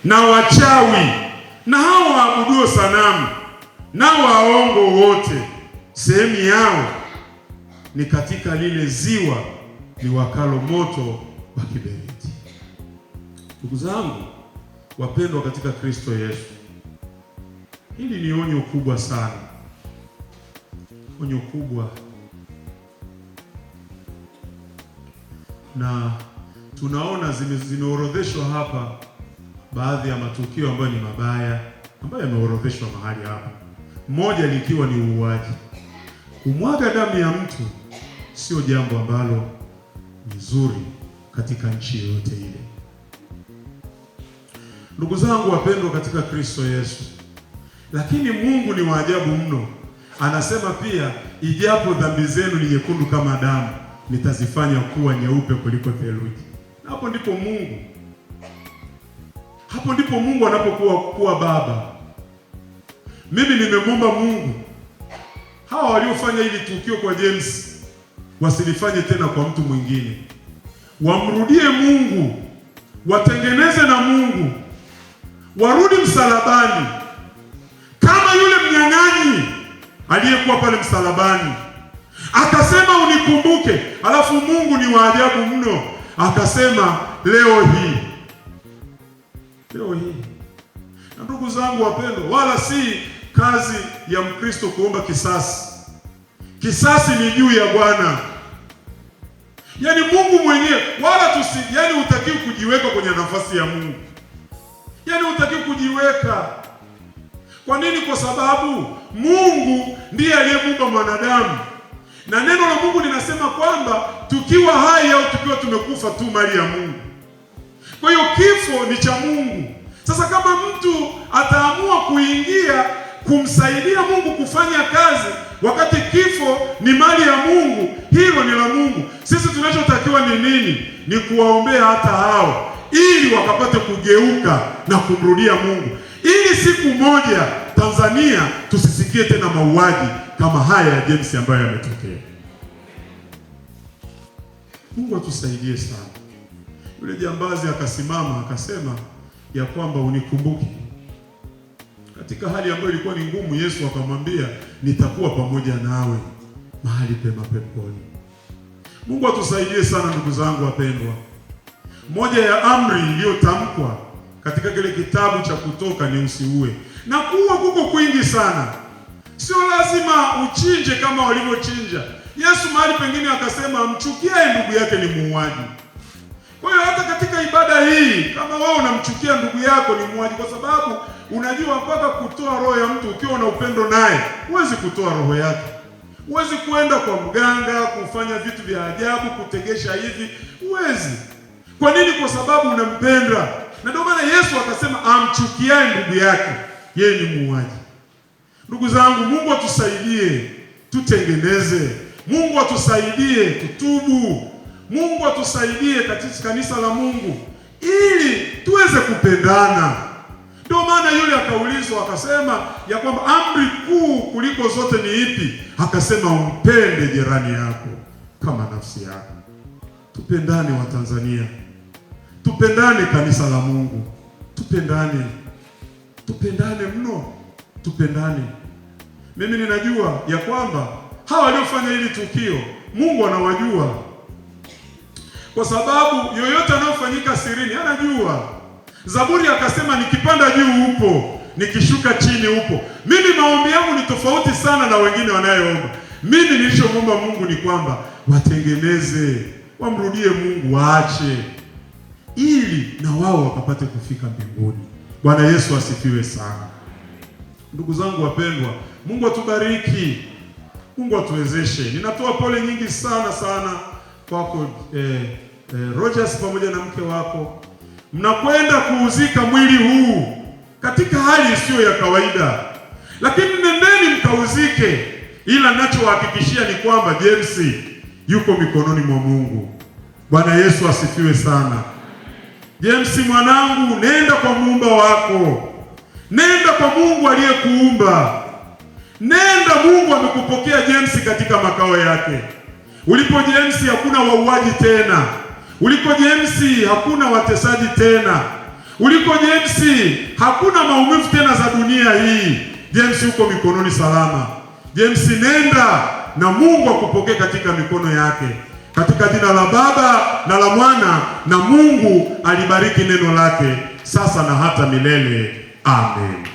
na wachawi na hao waabuduo sanamu na waongo wote, sehemu yao ni katika lile ziwa liwakalo moto wa kiberiti. Ndugu zangu wapendwa katika Kristo Yesu, hili ni onyo kubwa sana, onyo kubwa, na tunaona zimeorodheshwa hapa baadhi ya matukio ambayo ni mabaya ambayo yameorodheshwa mahali hapa, moja likiwa ni uuaji. Kumwaga damu ya mtu sio jambo ambalo ni zuri katika nchi yoyote ile. Ndugu zangu wapendwa katika Kristo Yesu, lakini Mungu ni wa ajabu mno. Anasema pia, ijapo dhambi zenu ni nyekundu kama damu, nitazifanya kuwa nyeupe kuliko theluji. Hapo ndipo Mungu anapokuwa baba. Mimi nimemwomba Mungu hawa waliofanya hili tukio kwa James wasilifanye tena kwa mtu mwingine. Wamrudie Mungu, watengeneze na Mungu, warudi msalabani kama yule mnyang'anyi aliyekuwa pale msalabani. Akasema unikumbuke, alafu Mungu ni wa ajabu mno, akasema leo hii. Na ndugu zangu wapendwa, wala si kazi ya Mkristo kuomba kisasi. Kisasi ni juu ya Bwana. Yaani Mungu mwenyewe, wala yaani hutakiwi kujiweka kwenye nafasi ya Mungu. Yaani hutakiwi kujiweka. Kwa nini? Kwa sababu Mungu ndiye aliyemuumba mwanadamu. Na neno la Mungu linasema kwamba tukiwa hai au tukiwa tumekufa tu mali ya Mungu. Kwa hiyo kifo ni cha Mungu. Sasa kama mtu ataamua kuingia kumsaidia Mungu kufanya kazi wakati kifo ni mali ya Mungu, hilo ni la Mungu. Sisi tunachotakiwa ni nini? Ni kuwaombea hata hao ili wakapate kugeuka na kumrudia Mungu, ili siku moja Tanzania tusisikie tena mauaji kama haya ya James ambayo yametokea. Mungu atusaidie sana. Yule jambazi akasimama akasema ya kwamba unikumbuke. Katika hali ambayo ilikuwa ni ngumu, Yesu akamwambia nitakuwa pamoja nawe mahali pema peponi. Mungu atusaidie sana ndugu zangu wapendwa. Moja ya amri iliyotamkwa katika kile kitabu cha Kutoka ni usiue. Na kuua kuko kwingi sana. Sio lazima uchinje kama walivyochinja. Yesu mahali pengine akasema mchukiaye ndugu yake ni muuaji. Kwa hiyo hata katika ibada hii, kama wewe unamchukia ndugu yako ni muuaji, kwa sababu unajua mpaka kutoa roho ya mtu ukiwa na upendo naye, huwezi kutoa roho yake. Huwezi kuenda kwa mganga kufanya vitu vya ajabu, kutegesha hivi, huwezi. Kwa nini? Kwa sababu unampenda. Na ndio maana Yesu akasema amchukiaye ndugu yake yeye ni muuaji. Ndugu zangu, Mungu atusaidie tutengeneze. Mungu atusaidie tutubu. Mungu atusaidie katika kanisa la Mungu ili tuweze kupendana. Ndio maana yule akaulizwa akasema ya kwamba amri kuu kuliko zote ni ipi? Akasema umpende jirani yako kama nafsi yako. Tupendane wa Tanzania. Tupendane kanisa la Mungu. Tupendane. Tupendane mno. Tupendane. Mimi ninajua ya kwamba hawa waliofanya hili tukio Mungu anawajua. Kwa sababu yoyote anayofanyika sirini anajua. Zaburi akasema nikipanda juu upo, nikishuka chini upo. Mimi maombi yangu ni tofauti sana na wengine wanayoomba. Mimi nilichomwomba Mungu ni kwamba watengeneze, wamrudie Mungu, waache ili na wao wakapate kufika mbinguni. Bwana Yesu asifiwe sana. Ndugu zangu wapendwa, Mungu atubariki. Mungu atuwezeshe. Ninatoa pole nyingi sana kwako Rogers pamoja na mke wako. Mnakwenda kuuzika mwili huu katika hali isiyo ya kawaida. Lakini nendeni mkauzike. Ila ninachowahakikishia ni kwamba James yuko mikononi mwa Mungu. Bwana Yesu asifiwe sana. James mwanangu, nenda kwa muumba wako. Nenda kwa Mungu aliyekuumba. Nenda, Mungu amekupokea James katika makao yake. Ulipo James hakuna wauaji tena. Ulipo James hakuna watesaji tena. Uliko James, hakuna maumivu tena za dunia hii. James uko mikononi salama. James, nenda na Mungu akupokee katika mikono yake. Katika jina la Baba na la Mwana na Mungu alibariki neno lake sasa na hata milele. Amen.